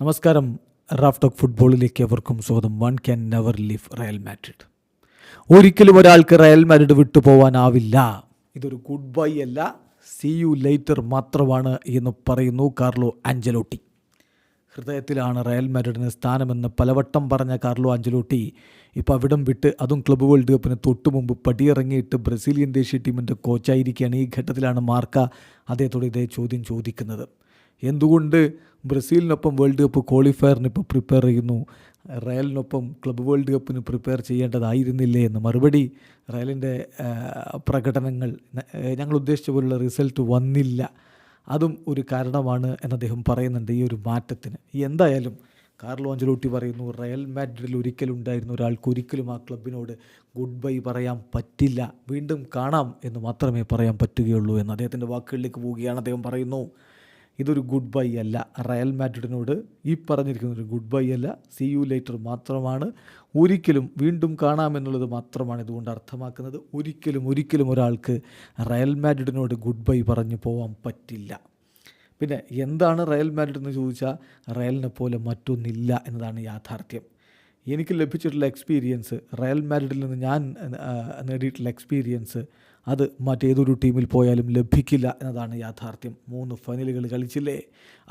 നമസ്കാരം. Raf talk ഫുട്ബോളിലേക്ക് അവർക്കും സ്വാഗതം. One can never leave Real Madrid. ഒരിക്കലും ഒരാൾക്ക് റയൽ മാഡ്രിഡ് വിട്ടുപോകാനാവില്ല. ഇതൊരു ഗുഡ് ബൈ അല്ല, സി യു ലേറ്റർ മാത്രമാണ് എന്ന് പറയുന്നു കാർലോ ആഞ്ചലോട്ടി. ഹൃദയത്തിലാണ് റയൽ മാഡ്രിഡിന് സ്ഥാനമെന്ന് പലവട്ടം പറഞ്ഞ കാർലോ ആഞ്ചലോട്ടി ഇപ്പോൾ അവിടം വിട്ട്, അതും ക്ലബ്ബ് വേൾഡ് കപ്പിന് തൊട്ട് മുമ്പ് പടിയിറങ്ങിയിട്ട് ബ്രസീലിയൻ ദേശീയ ടീമിൻ്റെ കോച്ചായിരിക്കുകയാണ്. ഈ ഘട്ടത്തിലാണ് മാർക്ക അദ്ദേഹത്തോട് ഇതേ ചോദ്യം ചോദിക്കുന്നത്. എന്തുകൊണ്ട് ബ്രസീലിനൊപ്പം വേൾഡ് കപ്പ് ക്വാളിഫയറിന് ഇപ്പോൾ പ്രിപ്പയർ ചെയ്യുന്നു, റയലിനൊപ്പം ക്ലബ്ബ് വേൾഡ് കപ്പിന് പ്രിപ്പയർ ചെയ്യേണ്ടതായിരുന്നില്ലേ എന്ന്. മറുപടി, റയലിൻ്റെ പ്രകടനങ്ങൾ ഞങ്ങൾ ഉദ്ദേശിച്ച പോലുള്ള റിസൾട്ട് വന്നില്ല, അതും ഒരു കാരണമാണ് എന്ന് അദ്ദേഹം പറയുന്നുണ്ട് ഈ ഒരു മാറ്റത്തിന്. എന്തായാലും കാർലോ ആഞ്ചലോട്ടി പറയുന്നു, റയൽ മാഡ്രിഡിൽ ഒരിക്കലും ഉണ്ടായിരുന്ന ഒരാൾക്ക് ഒരിക്കലും ആ ക്ലബിനോട് ഗുഡ് ബൈ പറയാൻ പറ്റില്ല, വീണ്ടും കാണാം എന്ന് മാത്രമേ പറയാൻ പറ്റുകയുള്ളൂ എന്ന് അദ്ദേഹത്തിൻ്റെ വാക്കുകളിലേക്ക് പോവുകയാണ്. അദ്ദേഹം പറയുന്നു, ഇതൊരു ഗുഡ് ബൈ അല്ല, റയൽ മാഡ്രിഡിനോട് ഈ പറഞ്ഞിരിക്കുന്നൊരു ഗുഡ് ബൈ അല്ല, സി യു ലേറ്റർ മാത്രമാണ്, ഒരിക്കലും വീണ്ടും കാണാമെന്നുള്ളത് മാത്രമാണ് ഇതുകൊണ്ട് അർത്ഥമാക്കുന്നത്. ഒരിക്കലും ഒരാൾക്ക് റയൽ മാഡ്രിഡിനോട് ഗുഡ് ബൈ പറഞ്ഞു പോകാൻ പറ്റില്ല. പിന്നെ എന്താണ് റയൽ മാഡ്രിഡ് എന്ന് ചോദിച്ചാൽ, റയലിനെ പോലെ മറ്റൊന്നില്ല എന്നതാണ് യാഥാർത്ഥ്യം. എനിക്ക് ലഭിച്ചിട്ടുള്ള എക്സ്പീരിയൻസ്, റയൽ മാഡ്രിഡിൽ നിന്ന് ഞാൻ നേടിയിട്ടുള്ള എക്സ്പീരിയൻസ്, അത് മറ്റേതൊരു ടീമിൽ പോയാലും ലഭിക്കില്ല എന്നതാണ് യാഥാർത്ഥ്യം. 3 ഫൈനലുകൾ കളിച്ചില്ലേ,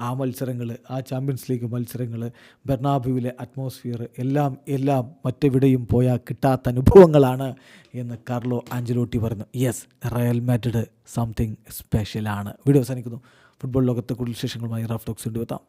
ആ മത്സരങ്ങൾ, ആ ചാമ്പ്യൻസ് ലീഗ് മത്സരങ്ങൾ, ബെർണാബ്യൂവിലെ അറ്റ്മോസ്ഫിയർ, എല്ലാം മറ്റെവിടെയും പോയാൽ കിട്ടാത്ത അനുഭവങ്ങളാണ് എന്ന് കാർലോ ആഞ്ചലോട്ടി പറഞ്ഞു. യെസ്, റയൽ മാഡ്രിഡ് സംതിങ് സ്പെഷ്യലാണ്. വീഡിയോ അവസാനിക്കുന്നു. ഫുട്ബോൾ ലോകത്തെ കൂടുതൽ വിശേഷങ്ങളുമായി റാഫ് ടോക്സ് കൊണ്ടുവെത്താം.